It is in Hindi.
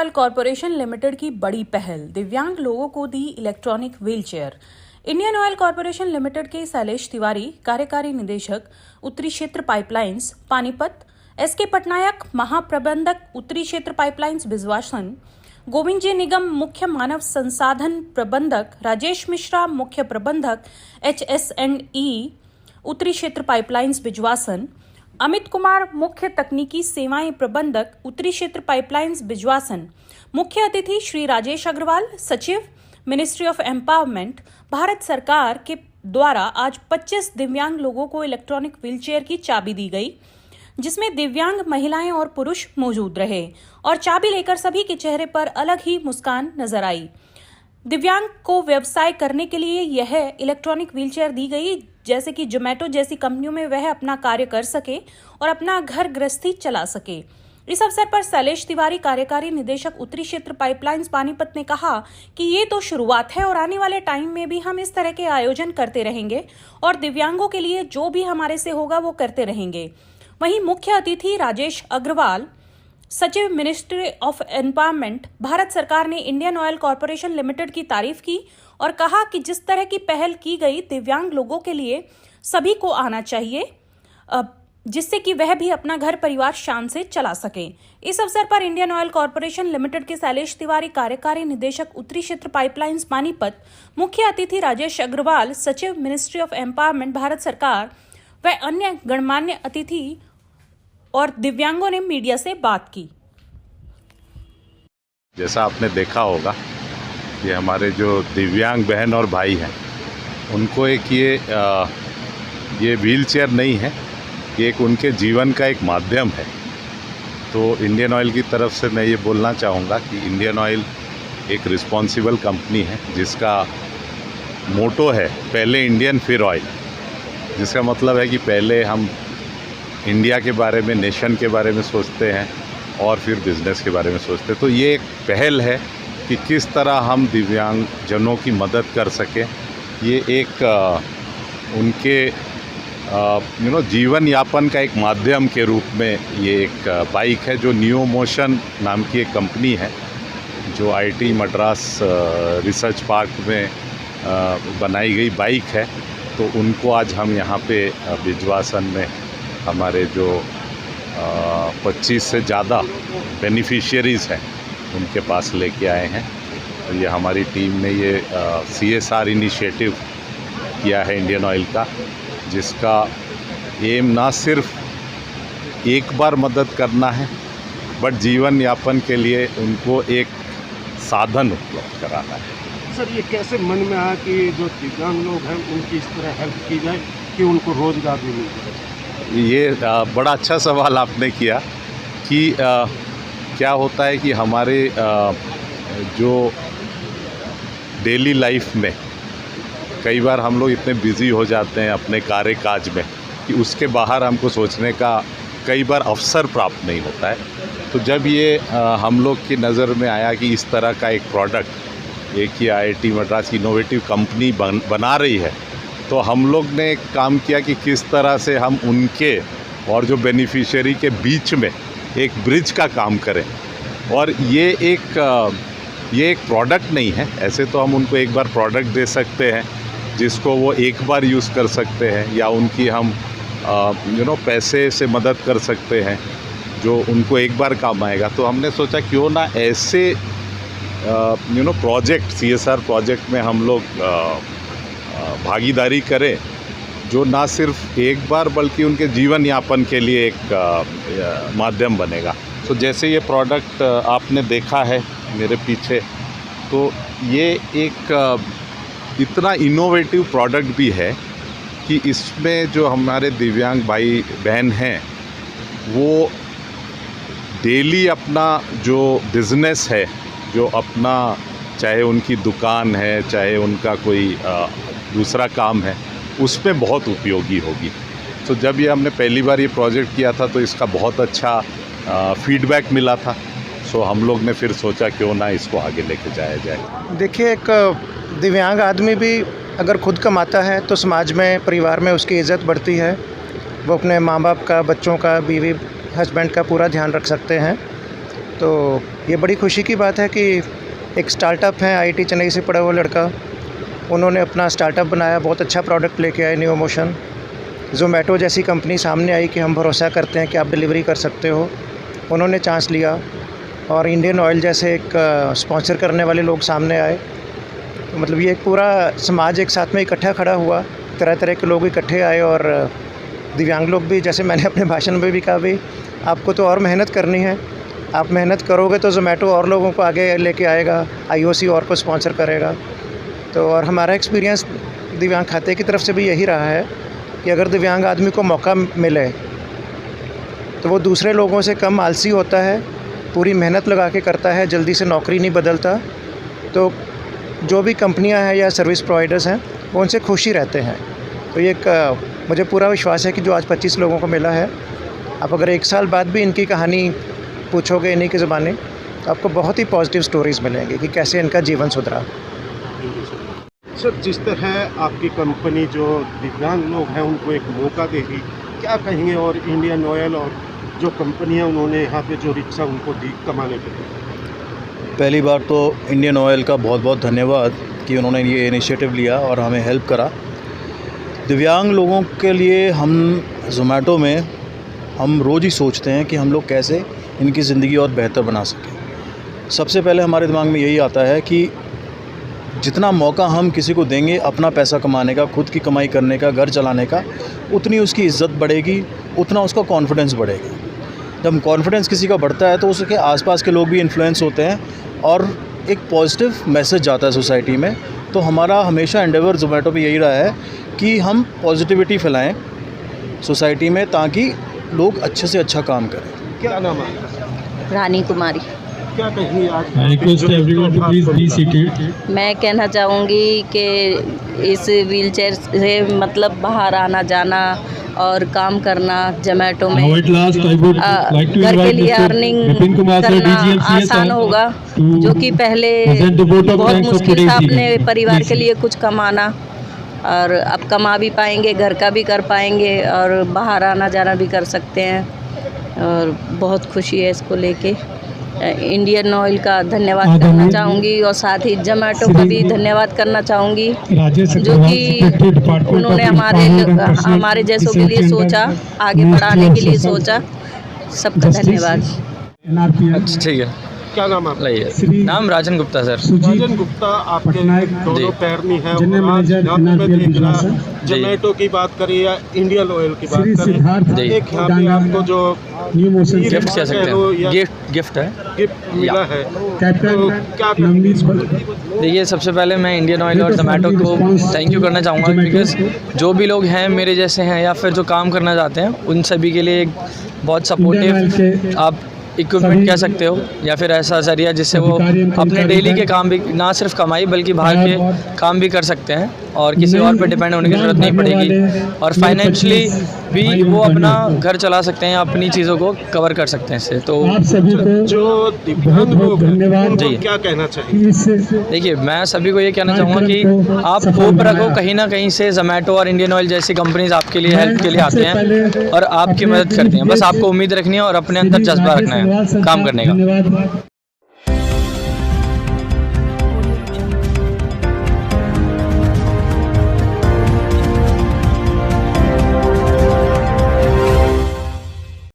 ऑयल कॉरपोरेशन लिमिटेड की बड़ी पहल, दिव्यांग लोगों को दी electronic wheelchair. Indian Oil Corporation Limited के शैलेश तिवारी, कार्यकारी निदेशक उत्तरी क्षेत्र पाइपलाइंस पानीपत, एसके पटनायक, महाप्रबंधक उत्तरी क्षेत्र पाइपलाइंस बिजवासन, गोविंद जी निगम मुख्य मानव संसाधन प्रबंधक, राजेश मिश्रा मुख्य प्रबंधक HSE उत्तरी क्षेत्र पाइपलाइंस बिजवासन, अमित कुमार मुख्य तकनीकी सेवाएं प्रबंधक उत्तरी क्षेत्र पाइपलाइंस बिजवासन, मुख्य अतिथि श्री राजेश अग्रवाल, सचिव मिनिस्ट्री ऑफ एम्पावरमेंट, भारत सरकार के द्वारा आज 25 दिव्यांग लोगों को इलेक्ट्रॉनिक व्हीलचेयर की चाबी दी गई, जिसमें दिव्यांग महिलाएं और पुरुष मौजूद रहे और चाबी लेकर सभी के चेहरे पर अलग ही मुस्कान नजर आई। दिव्यांग को व्यवसाय करने के लिए यह इलेक्ट्रॉनिक व्हीलचेयर दी गई, जैसे कि जोमेटो जैसी कंपनियों में वह अपना कार्य कर सके और अपना घर गृहस्थी चला सके। इस अवसर पर शैलेश तिवारी, कार्यकारी निदेशक उत्तरी क्षेत्र पाइपलाइंस पानीपत ने कहा कि ये तो शुरुआत है और आने वाले टाइम में भी हम इस तरह के आयोजन करते रहेंगे और दिव्यांगों के लिए जो भी हमारे से होगा वो करते रहेंगे। वहीं मुख्य अतिथि राजेश अग्रवाल, सचिव मिनिस्ट्री ऑफ एम्पावरमेंट, भारत सरकार ने इंडियन ऑयल कॉरपोरेशन लिमिटेड की तारीफ की और कहा कि जिस तरह की पहल की गई दिव्यांग लोगों के लिए सभी को आना चाहिए, जिससे कि वह भी अपना घर परिवार शान से चला सके। इस अवसर पर इंडियन ऑयल कॉरपोरेशन लिमिटेड के शैलेश तिवारी, कार्यकारी निदेशक उत्तरी क्षेत्र पाइपलाइंस पानीपत, मुख्य अतिथि राजेश अग्रवाल, सचिव मिनिस्ट्री ऑफ एम्पावरमेंट, भारत सरकार व अन्य गणमान्य अतिथि और दिव्यांगों ने मीडिया से बात की। जैसा आपने देखा होगा, ये हमारे जो दिव्यांग बहन और भाई हैं, उनको एक ये व्हीलचेयर नहीं है, ये एक उनके जीवन का एक माध्यम है। तो इंडियन ऑयल की तरफ से मैं ये बोलना चाहूँगा कि इंडियन ऑयल एक रिस्पॉन्सिबल कंपनी है, जिसका मोटो है पहले इंडियन फिर ऑयल, जिसका मतलब है कि पहले हम इंडिया के बारे में, नेशन के बारे में सोचते हैं और फिर बिज़नेस के बारे में सोचते हैं। तो ये एक पहल है कि किस तरह हम दिव्यांग जनों की मदद कर सकें। ये एक उनके जीवन यापन का एक माध्यम के रूप में ये एक बाइक है, जो नियो मोशन नाम की एक कंपनी है, जो IIT मद्रास रिसर्च पार्क में बनाई गई बाइक है। तो उनको आज हम यहाँ पे बिजवासन में हमारे जो 25 से ज़्यादा बेनिफिशियरीज़ हैं उनके पास लेके आए हैं। तो ये हमारी टीम ने ये CSR इनिशिएटिव किया है इंडियन ऑयल का, जिसका एम ना सिर्फ एक बार मदद करना है, बट जीवन यापन के लिए उनको एक साधन उपलब्ध कराना है। सर, ये कैसे मन में आया कि जो दिव्यांग लोग हैं उनकी इस तरह हेल्प की जाए कि उनको रोज़गार भी मिल जाए? ये बड़ा अच्छा सवाल आपने किया कि क्या होता है कि हमारे जो डेली लाइफ में कई बार हम लोग इतने बिज़ी हो जाते हैं अपने कार्य काज में कि उसके बाहर हमको सोचने का कई बार अवसर प्राप्त नहीं होता है। तो जब ये हम लोग की नज़र में आया कि इस तरह का एक प्रोडक्ट एक ही IIT मद्रास की इनोवेटिव कंपनी बना रही है, तो हम लोग ने एक काम किया कि किस तरह से हम उनके और जो बेनिफिशियरी के बीच में एक ब्रिज का काम करें। और ये एक प्रोडक्ट नहीं है, ऐसे तो हम उनको एक बार प्रोडक्ट दे सकते हैं जिसको वो एक बार यूज़ कर सकते हैं, या उनकी हम पैसे से मदद कर सकते हैं जो उनको एक बार काम आएगा। तो हमने सोचा क्यों ना ऐसे प्रोजेक्ट, CSR प्रोजेक्ट में हम लोग भागीदारी करें, जो ना सिर्फ एक बार बल्कि उनके जीवन यापन के लिए एक माध्यम बनेगा। तो जैसे ये प्रोडक्ट आपने देखा है मेरे पीछे, तो ये एक इतना इनोवेटिव प्रोडक्ट भी है कि इसमें जो हमारे दिव्यांग भाई बहन हैं, वो डेली अपना जो बिज़नेस है, जो अपना चाहे उनकी दुकान है, चाहे उनका कोई दूसरा काम है, उसमें बहुत उपयोगी होगी। तो जब ये हमने पहली बार ये प्रोजेक्ट किया था तो इसका बहुत अच्छा फीडबैक मिला था। सो हम लोग ने फिर सोचा क्यों ना इसको आगे लेके जाया जाए। देखिए, एक दिव्यांग आदमी भी अगर खुद कमाता है तो समाज में, परिवार में उसकी इज़्ज़त बढ़ती है। वो अपने माँ बाप का, बच्चों का, बीवी हस्बैंड का पूरा ध्यान रख सकते हैं। तो ये बड़ी खुशी की बात है कि एक स्टार्टअप है, आईआईटी चेन्नई से पढ़ा हुआ लड़का, उन्होंने अपना स्टार्टअप बनाया, बहुत अच्छा प्रोडक्ट लेके आए, न्यू मोशन। ज़ोमैटो जैसी कंपनी सामने आई कि हम भरोसा करते हैं कि आप डिलीवरी कर सकते हो, उन्होंने चांस लिया। और इंडियन ऑयल जैसे एक स्पॉन्सर करने वाले लोग सामने आए। तो मतलब ये एक पूरा समाज एक साथ में इकट्ठा खड़ा हुआ, तरह तरह के लोग इकट्ठे आए। और दिव्यांग लोग भी, जैसे मैंने अपने भाषण में भी कहा, भाई आपको तो और मेहनत करनी है, आप मेहनत करोगे तो ज़ोमैटो और लोगों को आगे लेके आएगा, आईओसी और को स्पॉन्सर करेगा। तो और हमारा एक्सपीरियंस दिव्यांग खाते की तरफ से भी यही रहा है कि अगर दिव्यांग आदमी को मौका मिले तो वो दूसरे लोगों से कम आलसी होता है, पूरी मेहनत लगा के करता है, जल्दी से नौकरी नहीं बदलता। तो जो भी कंपनियां हैं या सर्विस प्रोवाइडर्स हैं वो उनसे खुश ही रहते हैं। तो ये एक मुझे पूरा विश्वास है कि जो आज 25 लोगों को मिला है, आप अगर 1 साल बाद भी इनकी कहानी पूछोगे इन्हीं की ज़बानी, तो आपको बहुत ही पॉजिटिव स्टोरीज़ मिलेंगी कि कैसे इनका जीवन सुधरा। सर, जिस तरह आपकी कंपनी जो दिव्यांग लोग हैं उनको एक मौका देगी, क्या कहेंगे? और इंडियन ऑयल और जो कंपनियां उन्होंने यहाँ पे जो रिक्शा उनको दी कमाने के लिए, पहली बार तो इंडियन ऑयल का बहुत बहुत धन्यवाद कि उन्होंने ये इनिशिएटिव लिया और हमें हेल्प करा। दिव्यांग लोगों के लिए हम ज़ोमैटो में हम रोज़ ही सोचते हैं कि हम लोग कैसे इनकी ज़िंदगी और बेहतर बना सकें। सबसे पहले हमारे दिमाग में यही आता है कि जितना मौका हम किसी को देंगे अपना पैसा कमाने का, खुद की कमाई करने का, घर चलाने का, उतनी उसकी इज़्ज़त बढ़ेगी, उतना उसका कॉन्फिडेंस बढ़ेगा। जब कॉन्फिडेंस किसी का बढ़ता है तो उसके आसपास के लोग भी इन्फ्लुएंस होते हैं और एक पॉजिटिव मैसेज जाता है सोसाइटी में। तो हमारा हमेशा एंडेवर ज़ोमैटो पे यही रहा है कि हम पॉजिटिविटी फैलाएं सोसाइटी में ताकि लोग अच्छे से अच्छा काम करें। क्या नाम है? रानी कुमारी। क्या कहेंगे आज? I request everyone to please be seated. मैं कहना चाहूँगी कि इस व्हीलचेयर से मतलब बाहर आना जाना और काम करना ज़ोमैटो में Now at last I would like to घर के invite लिए Mr. Earning Vipin Kumar sir, करना DGM आसान CSR, होगा, to जो कि पहले present the vote of बहुत thanks of मुश्किल today's था अपने event. परिवार के Please. लिए कुछ कमाना, और अब कमा भी पाएंगे, घर का भी कर पाएंगे और बाहर आना जाना भी कर सकते हैं। और बहुत खुशी है इसको लेके। इंडियन ऑयल का धन्यवाद करना चाहूँगी और साथ ही ज़ोमैटो का भी धन्यवाद करना चाहूँगी, जो कि उन्होंने हमारे जैसों के लिए सोचा, आगे बढ़ाने के लिए सोचा। सबका धन्यवाद। अच्छा, ठीक है। क्या नाम है? लाइए, नाम राजन गुप्ता सर। राजन गुप्ता, आपके दोनों पैर में है। जनरल और आज मैनेजर यहाँ पे मैं NRPL देख रहा गुजरात। ज़ोमैटो की बात करें या इंडियन ऑयल की बात श्री करें, सिद्धार्थ एक यहाँ पे आपको जो न्यू मोशन गिफ्ट कह सकते हैं, गिफ्ट है। गिफ्ट मिला है, कैप्टन तो क्या नवनीत देखिए, सबसे पहले मैं इंडियन ऑयल और ज़ोमैटो को थैंक यू करना चाहूँगा, बिकॉज़ जो भी लोग हैं मेरे जैसे हैं या फिर जो काम करना चाहते हैं, उन सभी के लिए एक बहुत सपोर्टिव आप इक्विपमेंट कह सकते हो या फिर ऐसा ज़रिया जिससे वो अपने डेली के काम भी, ना सिर्फ कमाई बल्कि बाहर के काम भी कर सकते हैं और किसी और पे डिपेंड होने की ज़रूरत नहीं पड़ेगी। और फाइनेंशियली भी वो अपना घर चला सकते हैं, अपनी चीज़ों को कवर कर सकते हैं इससे। तो आप सभी को जो दिव्यांग लोग हैं धन्यवाद। उनको जी। क्या कहना चाहिए? देखिए, मैं सभी को ये कहना चाहूँगा कि आप होप रखो कहीं ना कहीं से ज़ोमैटो और इंडियन ऑयल जैसी कंपनीज आपके लिए हेल्प के लिए आते हैं और आपकी मदद करती हैं। बस आपको उम्मीद रखनी है और अपने अंदर जज्बा रखना है काम करने का। धन्यवाद।